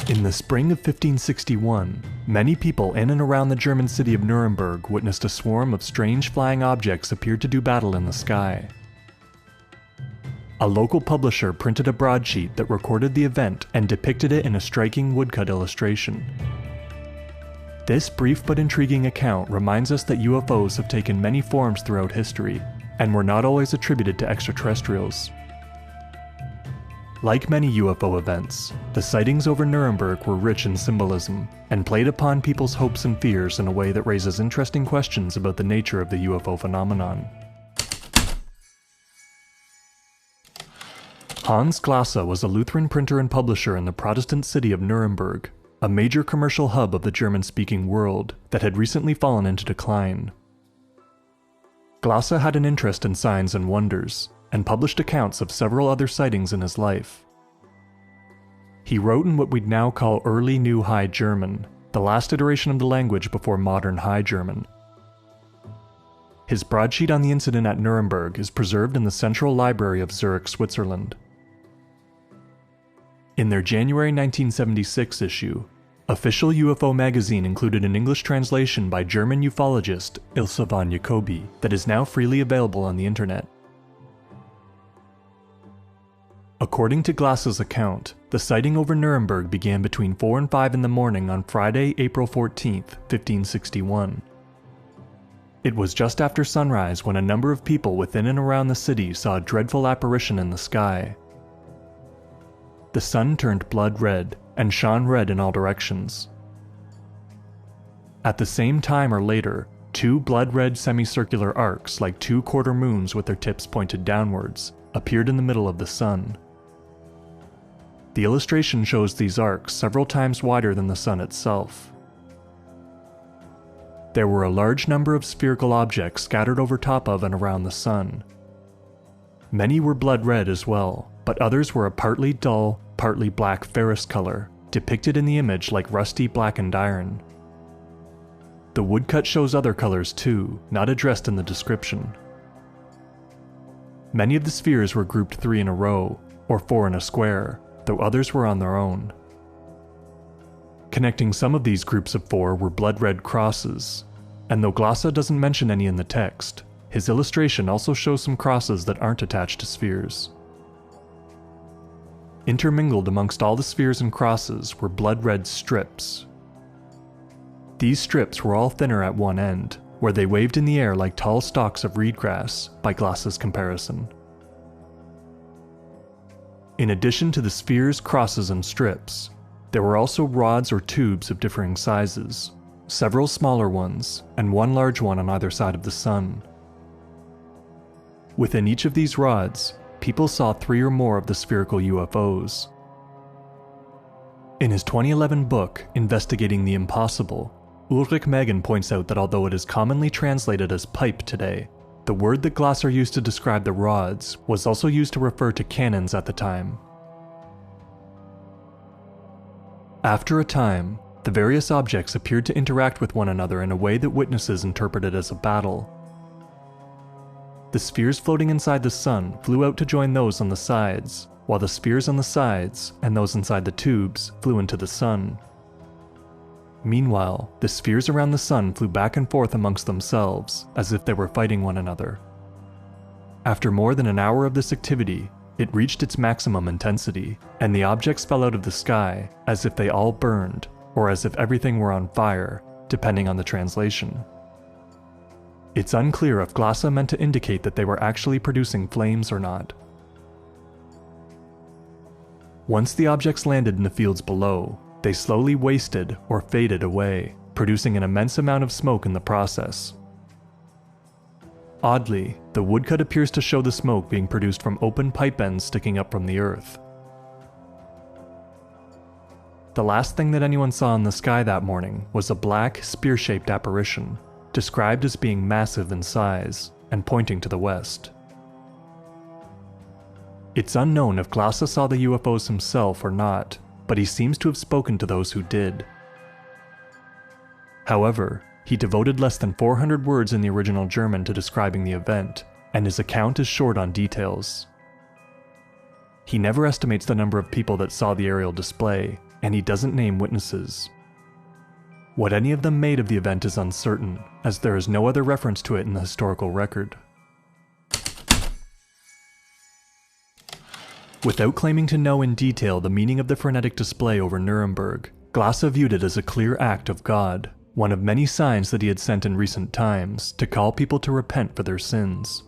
In the spring of 1561, many people in and around the German city of Nuremberg witnessed a swarm of strange flying objects appeared to do battle in the sky. A local publisher printed a broadsheet that recorded the event and depicted it in a striking woodcut illustration. This brief but intriguing account reminds us that UFOs have taken many forms throughout history, and were not always attributed to extraterrestrials. Like many UFO events, the sightings over Nuremberg were rich in symbolism, and played upon people's hopes and fears in a way that raises interesting questions about the nature of the UFO phenomenon. Hans Glasse was a Lutheran printer and publisher in the Protestant city of Nuremberg, a major commercial hub of the German-speaking world that had recently fallen into decline. Glasse had an interest in signs and wonders, and published accounts of several other sightings in his life. He wrote in what we'd now call Early New High German, the last iteration of the language before modern High German. His broadsheet on the incident at Nuremberg is preserved in the Central Library of Zurich, Switzerland. In their January 1976 issue, Official UFO magazine included an English translation by German ufologist Ilse von Jacobi that is now freely available on the internet. According to Glasse's account, the sighting over Nuremberg began between 4 and 5 in the morning on Friday, April 14, 1561. It was just after sunrise when a number of people within and around the city saw a dreadful apparition in the sky. The sun turned blood red and shone red in all directions. At the same time or later, 2 blood-red semicircular arcs like 2 quarter moons with their tips pointed downwards appeared in the middle of the sun. The illustration shows these arcs several times wider than the sun itself. There were a large number of spherical objects scattered over top of and around the sun. Many were blood-red as well, but others were a partly dull, partly black ferrous color, depicted in the image like rusty blackened iron. The woodcut shows other colors too, not addressed in the description. Many of the spheres were grouped 3 in a row, or 4 in a square, though others were on their own. Connecting some of these groups of 4 were blood-red crosses, and though Glasse doesn't mention any in the text, his illustration also shows some crosses that aren't attached to spheres. Intermingled amongst all the spheres and crosses were blood-red strips. These strips were all thinner at one end, where they waved in the air like tall stalks of reed grass, by Glasse's comparison. In addition to the spheres, crosses, and strips, there were also rods or tubes of differing sizes, several smaller ones, and one large one on either side of the sun. Within each of these rods, people saw 3 or more of the spherical UFOs. In his 2011 book, Investigating the Impossible, Ulrich Megan points out that although it is commonly translated as pipe today, the word that Glasse used to describe the rods was also used to refer to cannons at the time. After a time, the various objects appeared to interact with one another in a way that witnesses interpreted as a battle. The spheres floating inside the sun flew out to join those on the sides, while the spheres on the sides and those inside the tubes flew into the sun. Meanwhile, the spheres around the sun flew back and forth amongst themselves, as if they were fighting one another. After more than an hour of this activity, it reached its maximum intensity, and the objects fell out of the sky as if they all burned, or as if everything were on fire, depending on the translation. It's unclear if Glasse meant to indicate that they were actually producing flames or not. Once the objects landed in the fields below, they slowly wasted or faded away, producing an immense amount of smoke in the process. Oddly, the woodcut appears to show the smoke being produced from open pipe ends sticking up from the earth. The last thing that anyone saw in the sky that morning was a black, spear-shaped apparition, described as being massive in size and pointing to the west. It's unknown if Glasse saw the UFOs himself or not, but he seems to have spoken to those who did. However, he devoted less than 400 words in the original German to describing the event, and his account is short on details. He never estimates the number of people that saw the aerial display, and he doesn't name witnesses. What any of them made of the event is uncertain, as there is no other reference to it in the historical record. Without claiming to know in detail the meaning of the frenetic display over Nuremberg, Glasse viewed it as a clear act of God, one of many signs that he had sent in recent times to call people to repent for their sins.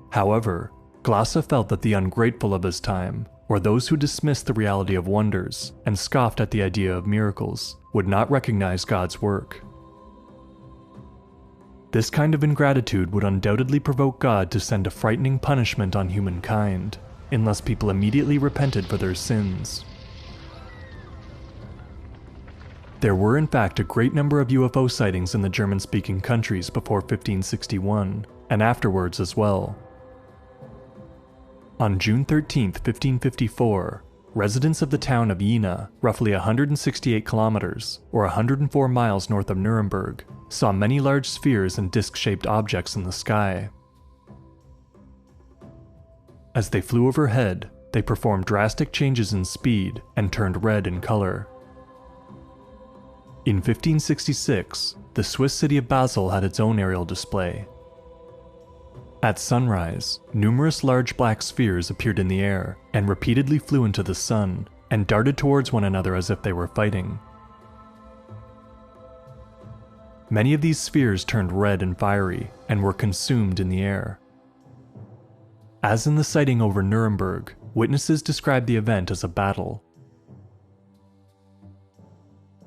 However, Glasse felt that the ungrateful of his time, or those who dismissed the reality of wonders and scoffed at the idea of miracles, would not recognize God's work. This kind of ingratitude would undoubtedly provoke God to send a frightening punishment on humankind, unless people immediately repented for their sins. There were in fact a great number of UFO sightings in the German-speaking countries before 1561, and afterwards as well. On June 13, 1554, residents of the town of Jena, roughly 168 kilometers, or 104 miles north of Nuremberg, saw many large spheres and disc-shaped objects in the sky. As they flew overhead, they performed drastic changes in speed and turned red in color. In 1566, the Swiss city of Basel had its own aerial display. At sunrise, numerous large black spheres appeared in the air and repeatedly flew into the sun and darted towards one another as if they were fighting. Many of these spheres turned red and fiery and were consumed in the air. As in the sighting over Nuremberg, witnesses described the event as a battle.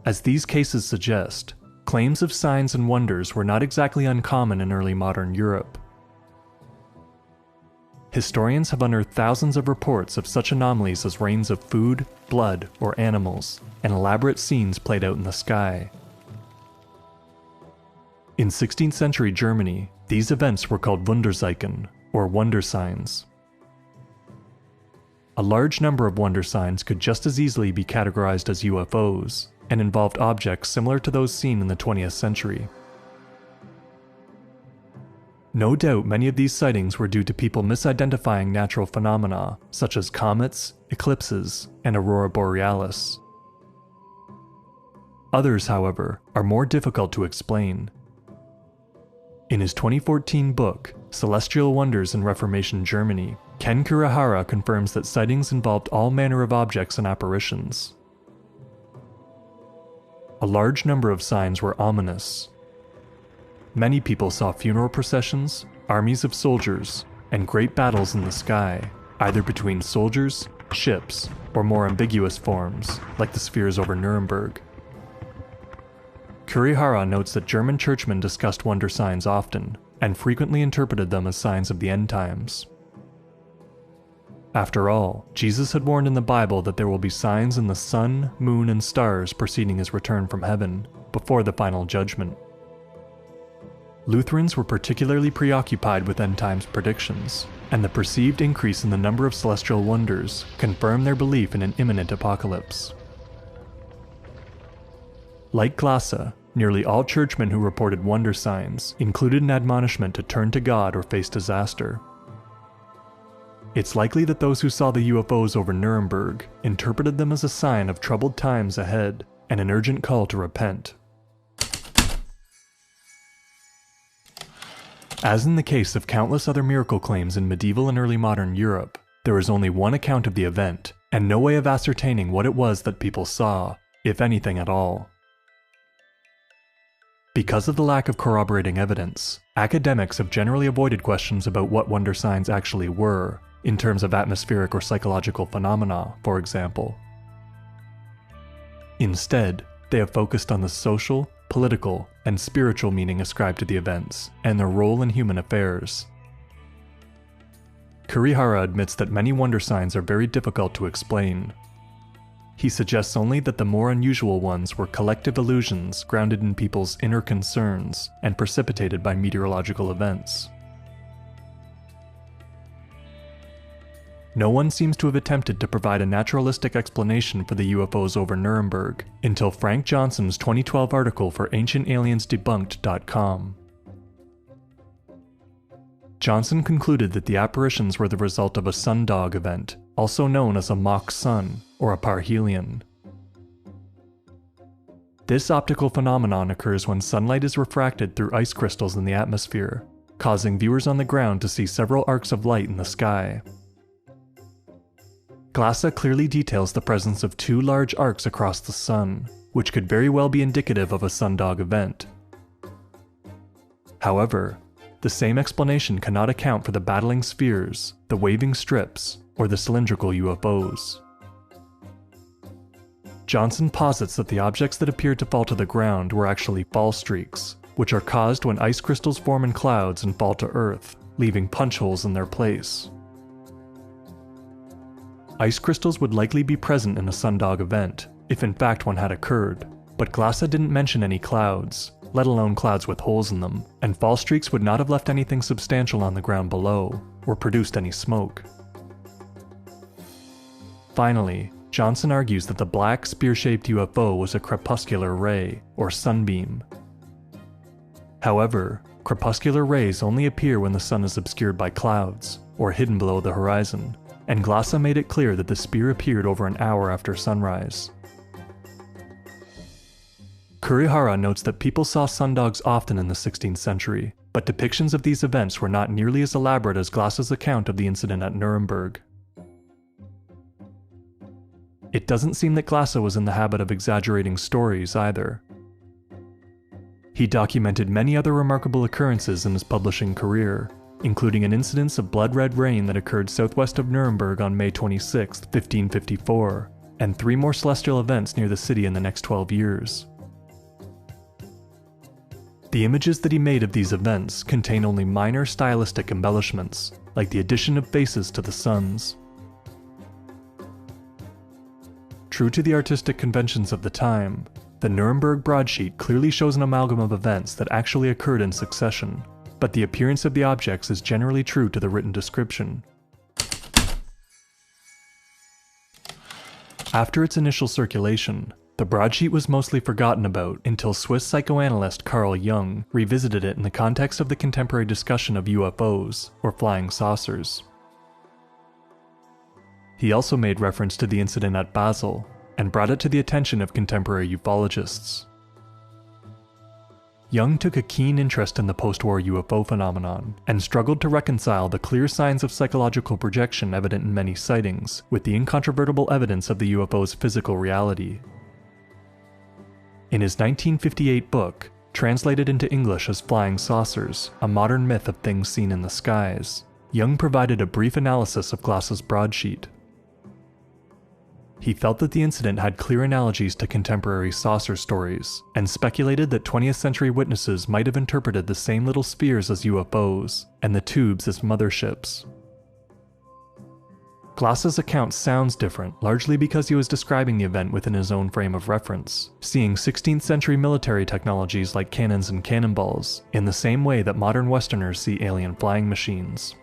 As these cases suggest, claims of signs and wonders were not exactly uncommon in early modern Europe. Historians have unearthed thousands of reports of such anomalies as rains of food, blood, or animals, and elaborate scenes played out in the sky. In 16th century Germany, these events were called Wunderzeichen, or wonder signs. A large number of wonder signs could just as easily be categorized as UFOs, and involved objects similar to those seen in the 20th century. No doubt many of these sightings were due to people misidentifying natural phenomena such as comets, eclipses, and aurora borealis. Others, however, are more difficult to explain. In his 2014 book, Celestial Wonders in Reformation Germany, Ken Kurihara confirms that sightings involved all manner of objects and apparitions. A large number of signs were ominous. Many people saw funeral processions, armies of soldiers, and great battles in the sky, either between soldiers, ships, or more ambiguous forms, like the spheres over Nuremberg. Kurihara notes that German churchmen discussed wonder signs often, and frequently interpreted them as signs of the end times. After all, Jesus had warned in the Bible that there will be signs in the sun, moon, and stars preceding his return from heaven, before the final judgment. Lutherans were particularly preoccupied with end times predictions, and the perceived increase in the number of celestial wonders confirmed their belief in an imminent apocalypse. Like Glasse, nearly all churchmen who reported wonder signs included an admonishment to turn to God or face disaster. It's likely that those who saw the UFOs over Nuremberg interpreted them as a sign of troubled times ahead and an urgent call to repent. As in the case of countless other miracle claims in medieval and early modern Europe, there is only one account of the event, and no way of ascertaining what it was that people saw, if anything at all. Because of the lack of corroborating evidence, academics have generally avoided questions about what wonder signs actually were, in terms of atmospheric or psychological phenomena, for example. Instead, they have focused on the social, political, and spiritual meaning ascribed to the events, and their role in human affairs. Kurihara admits that many wonder signs are very difficult to explain. He suggests only that the more unusual ones were collective illusions grounded in people's inner concerns and precipitated by meteorological events. No one seems to have attempted to provide a naturalistic explanation for the UFOs over Nuremberg until Frank Johnson's 2012 article for AncientAliensDebunked.com. Johnson concluded that the apparitions were the result of a sundog event, also known as a mock sun or a parhelion. This optical phenomenon occurs when sunlight is refracted through ice crystals in the atmosphere, causing viewers on the ground to see several arcs of light in the sky. Glassa clearly details the presence of 2 large arcs across the sun, which could very well be indicative of a sundog event. However, the same explanation cannot account for the battling spheres, the waving strips, or the cylindrical UFOs. Johnson posits that the objects that appeared to fall to the ground were actually fall streaks, which are caused when ice crystals form in clouds and fall to Earth, leaving punch holes in their place. Ice crystals would likely be present in a sundog event, if in fact one had occurred, but Glassa didn't mention any clouds, let alone clouds with holes in them, and fall streaks would not have left anything substantial on the ground below, or produced any smoke. Finally, Johnson argues that the black, spear-shaped UFO was a crepuscular ray, or sunbeam. However, crepuscular rays only appear when the sun is obscured by clouds, or hidden below the horizon, and Glassa made it clear that the spear appeared over an hour after sunrise. Kurihara notes that people saw sundogs often in the 16th century, but depictions of these events were not nearly as elaborate as Glassa's account of the incident at Nuremberg. It doesn't seem that Glassa was in the habit of exaggerating stories either. He documented many other remarkable occurrences in his publishing career, including an incidence of blood-red rain that occurred southwest of Nuremberg on May 26, 1554, and 3 more celestial events near the city in the next 12 years. The images that he made of these events contain only minor stylistic embellishments, like the addition of faces to the suns. True to the artistic conventions of the time, the Nuremberg broadsheet clearly shows an amalgam of events that actually occurred in succession, but the appearance of the objects is generally true to the written description. After its initial circulation, the broadsheet was mostly forgotten about until Swiss psychoanalyst Carl Jung revisited it in the context of the contemporary discussion of UFOs, or flying saucers. He also made reference to the incident at Basel, and brought it to the attention of contemporary ufologists. Jung took a keen interest in the post-war UFO phenomenon, and struggled to reconcile the clear signs of psychological projection evident in many sightings with the incontrovertible evidence of the UFO's physical reality. In his 1958 book, translated into English as Flying Saucers, A Modern Myth of Things Seen in the Skies, Jung provided a brief analysis of Glassa's broadsheet. He felt that the incident had clear analogies to contemporary saucer stories, and speculated that 20th century witnesses might have interpreted the same little spheres as UFOs, and the tubes as motherships. Glassa's account sounds different, largely because he was describing the event within his own frame of reference, seeing 16th century military technologies like cannons and cannonballs, in the same way that modern Westerners see alien flying machines.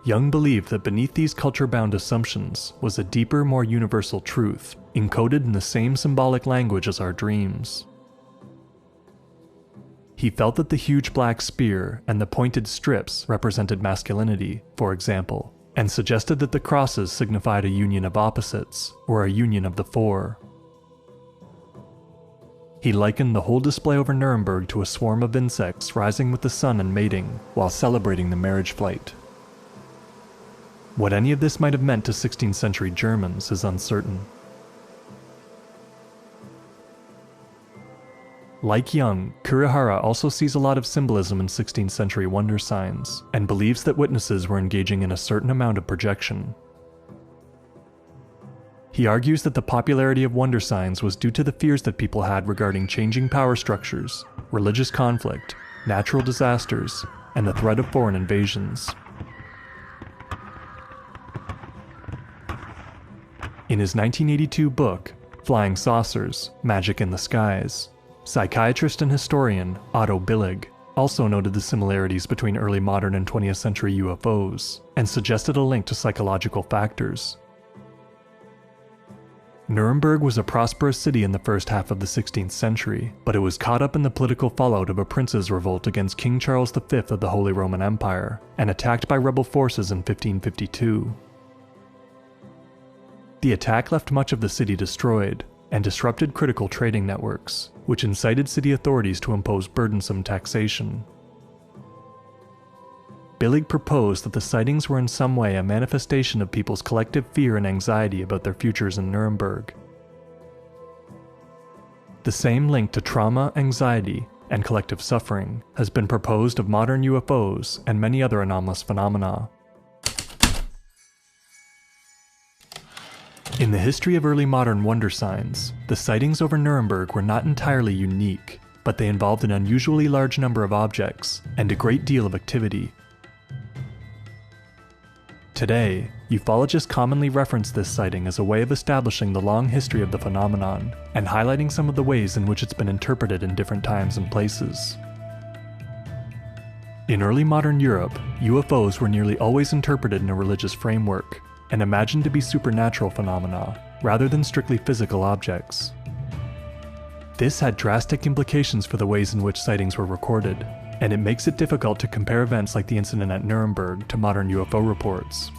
Jung believed that beneath these culture-bound assumptions was a deeper, more universal truth, encoded in the same symbolic language as our dreams. He felt that the huge black spear and the pointed strips represented masculinity, for example, and suggested that the crosses signified a union of opposites, or a union of the four. He likened the whole display over Nuremberg to a swarm of insects rising with the sun and mating, while celebrating the marriage flight. What any of this might have meant to 16th century Germans is uncertain. Like Jung, Kurihara also sees a lot of symbolism in 16th century wonder signs, and believes that witnesses were engaging in a certain amount of projection. He argues that the popularity of wonder signs was due to the fears that people had regarding changing power structures, religious conflict, natural disasters, and the threat of foreign invasions. In his 1982 book, Flying Saucers, Magic in the Skies, psychiatrist and historian Otto Billig also noted the similarities between early modern and 20th century UFOs, and suggested a link to psychological factors. Nuremberg was a prosperous city in the first half of the 16th century, but it was caught up in the political fallout of a prince's revolt against King Charles V of the Holy Roman Empire, and attacked by rebel forces in 1552. The attack left much of the city destroyed, and disrupted critical trading networks, which incited city authorities to impose burdensome taxation. Billig proposed that the sightings were in some way a manifestation of people's collective fear and anxiety about their futures in Nuremberg. The same link to trauma, anxiety, and collective suffering has been proposed of modern UFOs and many other anomalous phenomena. In the history of early modern wonder signs, the sightings over Nuremberg were not entirely unique, but they involved an unusually large number of objects and a great deal of activity. Today, ufologists commonly reference this sighting as a way of establishing the long history of the phenomenon and highlighting some of the ways in which it's been interpreted in different times and places. In early modern Europe, UFOs were nearly always interpreted in a religious framework and imagined to be supernatural phenomena rather than strictly physical objects. This had drastic implications for the ways in which sightings were recorded, and it makes it difficult to compare events like the incident at Nuremberg to modern UFO reports.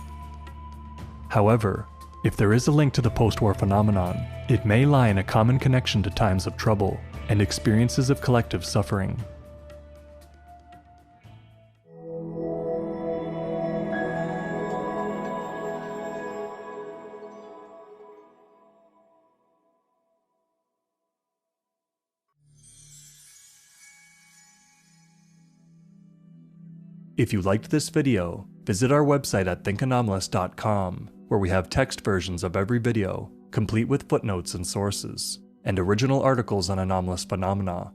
However, if there is a link to the post-war phenomenon, it may lie in a common connection to times of trouble and experiences of collective suffering. If you liked this video, visit our website at thinkanomalous.com, where we have text versions of every video, complete with footnotes and sources, and original articles on anomalous phenomena.